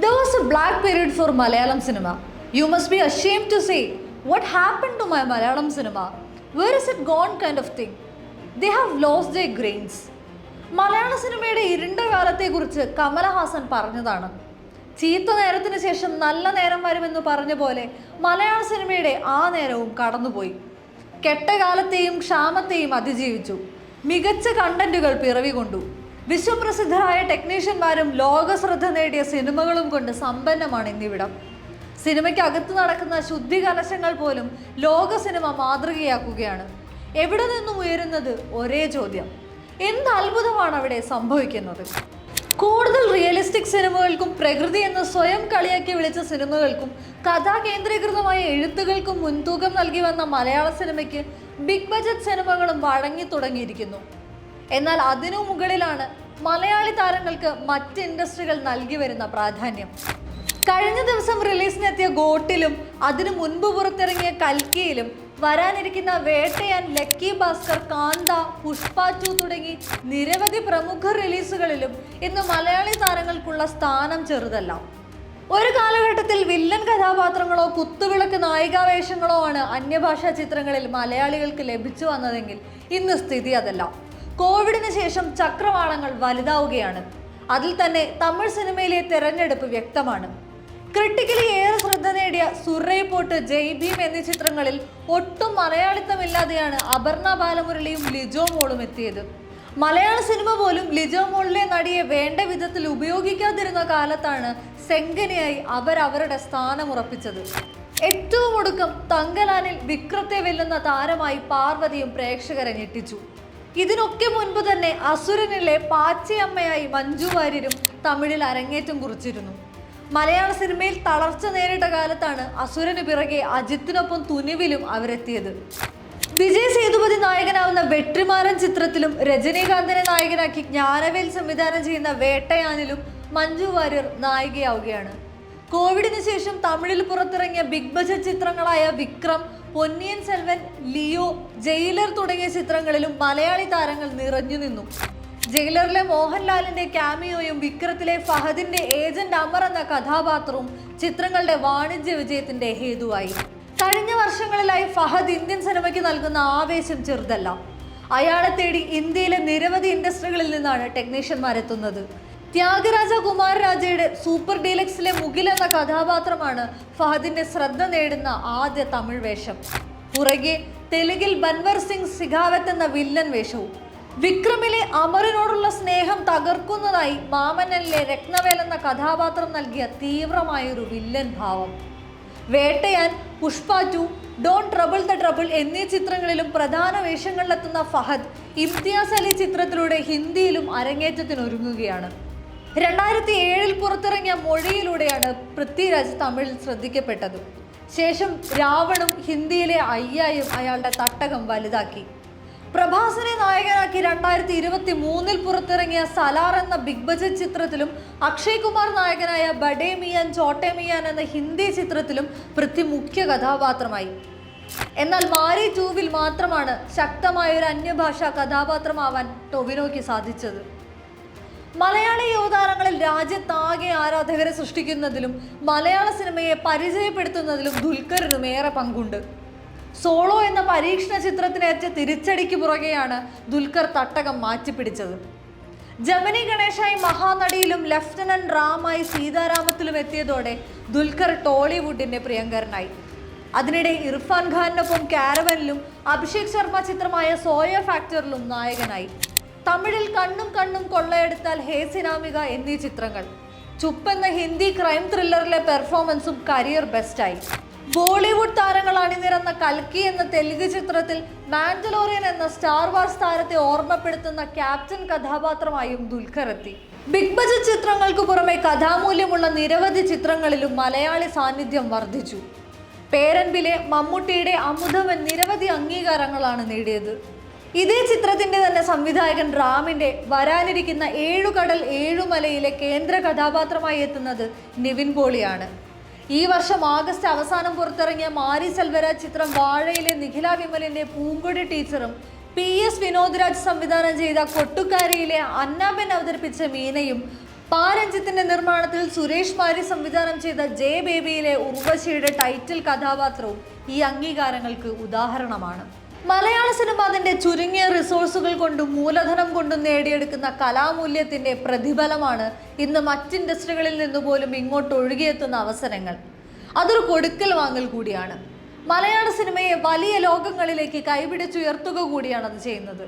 There was a black period for Malayalam cinema. You must be ashamed to say, what happened to my Malayalam cinema? Where is it gone kind of thing? They have lost their grains. മലയാള സിനിമയുടെ ഇരുണ്ട കാലത്തെക്കുറിച്ച് കമലഹാസൻ പറഞ്ഞതാണ്. ചീത്ത നേരത്തിന് ശേഷം നല്ല നേരം വരുമെന്ന് പറഞ്ഞ പോലെ മലയാള സിനിമയുടെ ആ നേരവും കടന്നുപോയി. കെട്ടകാലത്തെയും ക്ഷാമത്തെയും അതിജീവിച്ചു. മികച്ച കണ്ടന്റുകൾ പിറവികൊണ്ടു. വിശ്വപ്രസിദ്ധരായ ടെക്നീഷ്യന്മാരും ലോകശ്രദ്ധ നേടിയ സിനിമകളും കൊണ്ട് സമ്പന്നമാണ് ഇന്നിവിടം. സിനിമയ്ക്കകത്ത് നടക്കുന്ന ശുദ്ധി കലശങ്ങൾ പോലും ലോക സിനിമ മാതൃകയാക്കുകയാണ്. എവിടെ നിന്നും ഉയരുന്നത് ഒരേ ചോദ്യം: എന്ത് അത്ഭുതമാണ് അവിടെ സംഭവിക്കുന്നത്? കൂടുതൽ റിയലിസ്റ്റിക് സിനിമകൾക്കും പ്രകൃതി എന്ന് സ്വയം കളിയാക്കി വിളിച്ച സിനിമകൾക്കും കഥാ കേന്ദ്രീകൃതമായ എഴുത്തുകൾക്കും മുൻതൂക്കം നൽകി വന്ന മലയാള സിനിമയ്ക്ക് ബിഗ് ബജറ്റ് സിനിമകളും വഴങ്ങി തുടങ്ങിയിരിക്കുന്നു. എന്നാൽ അതിനു മുകളിലാണ് മലയാളി താരങ്ങൾക്ക് മറ്റ് ഇൻഡസ്ട്രികൾ നൽകി വരുന്ന പ്രാധാന്യം. കഴിഞ്ഞ ദിവസം റിലീസിനെത്തിയ ഗോട്ടിലും അതിനു മുൻപ് പുറത്തിറങ്ങിയ കൽക്കിയിലും വരാനിരിക്കുന്ന വേട്ടയാൻ, ലക്കി ഭാസ്കർ, കാന്ത, പുഷ്പ 2 തുടങ്ങി നിരവധി പ്രമുഖ റിലീസുകളിലും ഇന്ന് മലയാളി താരങ്ങൾക്കുള്ള സ്ഥാനം ചെറുതല്ല. ഒരു കാലഘട്ടത്തിൽ വില്ലൻ കഥാപാത്രങ്ങളോ കുത്തുവിളക്ക് നായികാവേഷങ്ങളോ ആണ് അന്യഭാഷാ ചിത്രങ്ങളിൽ മലയാളികൾക്ക് ലഭിച്ചു വന്നതെങ്കിൽ ഇന്ന് സ്ഥിതി അതല്ല. കോവിഡിന് ശേഷം ചക്രവാളങ്ങൾ വലുതാവുകയാണ്. അതിൽ തന്നെ തമിഴ് സിനിമയിലെ തെരഞ്ഞെടുപ്പ് വ്യക്തമാണ്. ക്രിട്ടിക്കലി ഏറെ ശ്രദ്ധ നേടിയ സുറൈപോട്ട്, ജയ് ഭീം എന്നീ ചിത്രങ്ങളിൽ ഒട്ടും മലയാളിത്തമില്ലാതെയാണ് അപർണ ബാലമുരളിയും ലിജോ മോളും എത്തിയത്. മലയാള സിനിമ പോലും ലിജോ മോളിലെ നടിയെ വേണ്ട വിധത്തിൽ ഉപയോഗിക്കാതിരുന്ന കാലത്താണ് സെങ്കനിയായി അവരുടെ സ്ഥാനം ഉറപ്പിച്ചത്. ഏറ്റവും ഒടുക്കം തങ്കലാനിൽ വിക്രത്തെ വെല്ലുന്ന താരമായി പാർവതിയും പ്രേക്ഷകരെ ഞെട്ടിച്ചു. ഇതിനൊക്കെ മുൻപ് തന്നെ അസുരനിലെ പാച്ചിയമ്മയായി മഞ്ജു വാര്യരും തമിഴിൽ അരങ്ങേറ്റം കുറിച്ചിരുന്നു. മലയാള സിനിമയിൽ തളർച്ച നേരിട്ട കാലത്താണ് അസുരന് പിറകെ അജിത്തിനൊപ്പം തുനിവിലും അവരെത്തിയത്. വിജയ് സേതുപതി നായകനാവുന്ന വെട്രിമാരൻ ചിത്രത്തിലും രജനീകാന്തിനെ നായകനാക്കി ജ്ഞാനവേൽ സംവിധാനം ചെയ്യുന്ന വേട്ടയാനിലും മഞ്ജു വാര്യർ നായികയാവുകയാണ്. കോവിഡിന് ശേഷം തമിഴിൽ പുറത്തിറങ്ങിയ ബിഗ് ബജറ്റ് ചിത്രങ്ങളായ വിക്രം, പൊന്നിയൻ സെൽവൻ, ലിയോ, ജയിലർ തുടങ്ങിയ ചിത്രങ്ങളിലും മലയാളി താരങ്ങൾ നിറഞ്ഞു നിന്നു. ജയിലറിലെ മോഹൻലാലിന്റെ ക്യാമിയോയും വിക്രത്തിലെ ഫഹദിന്റെ ഏജന്റ് അമർ എന്ന കഥാപാത്രവും ചിത്രങ്ങളുടെ വാണിജ്യ വിജയത്തിന്റെ ഹേതുവായി. കഴിഞ്ഞ വർഷങ്ങളിലായി ഫഹദ് ഇന്ത്യൻ സിനിമയ്ക്ക് നൽകുന്ന ആവേശം ചെറുതല്ല. അയാളെ തേടി ഇന്ത്യയിലെ നിരവധി ഇൻഡസ്ട്രികളിൽ നിന്നാണ് ടെക്നീഷ്യന്മാരെത്തുന്നത്. ത്യാഗരാജ കുമാരരാജയുടെ സൂപ്പർ ഡീലക്സിലെ മുകിൽ എന്ന കഥാപാത്രമാണ് ഫഹദിന്റെ ശ്രദ്ധ നേടുന്ന ആദ്യ തമിഴ് വേഷം. പുറകെ തെലുങ്കിൽ ബൻവർ സിംഗ് സിഖാവത്ത് എന്ന വില്ലൻ വേഷവും. വിക്രമിലെ അമറിനോടുള്ള സ്നേഹം തകർക്കുന്നതായി മാമന്നനിലെ രത്നവേൽ എന്ന കഥാപാത്രം നൽകിയ തീവ്രമായൊരു വില്ലൻ ഭാവം. Vettaiyan, Pushpa 2, don't trouble the trouble എന്നീ ചിത്രങ്ങളിലും പ്രധാന വേഷങ്ങളിലെത്തുന്ന ഫഹദ് ഇംതിയാസ് അലി ചിത്രത്തിലൂടെ ഹിന്ദിയിലും അരങ്ങേറ്റത്തിനൊരുങ്ങുകയാണ്. 2007 പുറത്തിറങ്ങിയ മൊഴിയിലൂടെയാണ് പൃഥ്വിരാജ് തമിഴിൽ ശ്രദ്ധിക്കപ്പെട്ടത്. ശേഷം രാവണും ഹിന്ദിയിലെ അയ്യായും അയാളുടെ തട്ടകം വലുതാക്കി. പ്രഭാസിനെ നായകനാക്കി 2023 പുറത്തിറങ്ങിയ സലാർ എന്ന ബിഗ് ബജറ്റ് ചിത്രത്തിലും അക്ഷയ് കുമാർ നായകനായ ബഡേ മിയാൻ ചോട്ടെ മിയാൻ എന്ന ഹിന്ദി ചിത്രത്തിലും പൃഥ്വി മുഖ്യ കഥാപാത്രമായി. എന്നാൽ മാരി 2 മാത്രമാണ് ശക്തമായൊരു അന്യഭാഷാ കഥാപാത്രമാവാൻ ടൊവിനോയ്ക്ക് സാധിച്ചത്. മലയാളി യുവതാരങ്ങളിൽ രാജ്യത്താകെ ആരാധകരെ സൃഷ്ടിക്കുന്നതിലും മലയാള സിനിമയെ പരിചയപ്പെടുത്തുന്നതിലും ദുൽഖറിനും ഏറെ പങ്കുണ്ട്. സോളോ എന്ന പരീക്ഷണ ചിത്രത്തിനേറ്റ തിരിച്ചടിക്ക് പുറകെയാണ് ദുൽഖർ തട്ടകം മാറ്റിപ്പിടിച്ചത്. ജമിനി ഗണേശായി മഹാനടിയിലും ലഫ്റ്റനന്റ് റാമായി സീതാരാമത്തിലും എത്തിയതോടെ ദുൽഖർ ടോളിവുഡിന്റെ പ്രിയങ്കരനായി. അതിനിടെ ഇർഫാൻ ഖാനൊപ്പം കാരവനിലും അഭിഷേക് ശർമ്മ ചിത്രമായ സോയ ഫാക്ടറിലും നായകനായി. തമിഴിൽ കണ്ണും കണ്ണും കൊള്ളയെടുത്താൽ ഹേ സിനാമിക എന്നീ ചിത്രങ്ങൾ. ചുപ്പ് എന്ന ഹിന്ദി ക്രൈം ത്രില്ലറിലെ പെർഫോമൻസും കരിയർ ബെസ്റ്റായി. ബോളിവുഡ് താരങ്ങൾ അണിനിരന്ന കൽക്കി എന്ന തെലുങ്ക് ചിത്രത്തിൽ മാൻഡലോറിയൻ എന്ന സ്റ്റാർ വാർസ് താരത്തെ ഓർമ്മപ്പെടുത്തുന്ന ക്യാപ്റ്റൻ കഥാപാത്രമായും ദുൽഖർ എത്തി. ബിഗ് ബജറ്റ് ചിത്രങ്ങൾക്ക് പുറമെ കഥാമൂല്യമുള്ള നിരവധി ചിത്രങ്ങളിലും മലയാളി സാന്നിധ്യം വർദ്ധിച്ചു. പേരൻപിലെ മമ്മൂട്ടിയുടെ അമുതവൻ നിരവധി അംഗീകാരങ്ങളാണ് നേടിയത്. ഇതേ ചിത്രത്തിന്റെ തന്നെ സംവിധായകൻ റാമിന്റെ വരാനിരിക്കുന്ന 7 കടൽ 7 മലയിലെ കേന്ദ്ര കഥാപാത്രമായി എത്തുന്നത് നിവിൻ പോളിയാണ്. ഈ വർഷം ആഗസ്റ്റ് അവസാനം പുറത്തിറങ്ങിയ മാരി സെൽവരാജ് ചിത്രം വാഴയിലെ നിഖില വിമലിന്റെ പൂങ്കൊടി ടീച്ചറും PS വിനോദ് രാജ് സംവിധാനം ചെയ്ത കൊട്ടുക്കാരിയിലെ അന്നാബെൻ അവതരിപ്പിച്ച മീനയും പാരഞ്ജിത്തിന്റെ നിർമ്മാണത്തിൽ സുരേഷ് മാരി സംവിധാനം ചെയ്ത ജയ ബേബിയിലെ ഉർവശിയുടെ ടൈറ്റിൽ കഥാപാത്രവും ഈ അംഗീകാരങ്ങൾക്ക് ഉദാഹരണമാണ്. മലയാള സിനിമ അതിന്റെ ചുരുങ്ങിയ റിസോഴ്സുകൾ കൊണ്ടും മൂലധനം കൊണ്ടും നേടിയെടുക്കുന്ന കലാമൂല്യത്തിന്റെ പ്രതിഫലമാണ് ഇന്ന് മറ്റ് ഇൻഡസ്ട്രികളിൽ നിന്നുപോലും ഇങ്ങോട്ട് ഒഴുകിയെത്തുന്ന അവസരങ്ങൾ. അതൊരു കൊടുക്കൽ വാങ്ങൽ കൂടിയാണ്. മലയാള സിനിമയെ വലിയ ലോകങ്ങളിലേക്ക് കൈപിടിച്ചുയർത്തുക കൂടിയാണ് അത് ചെയ്യുന്നത്.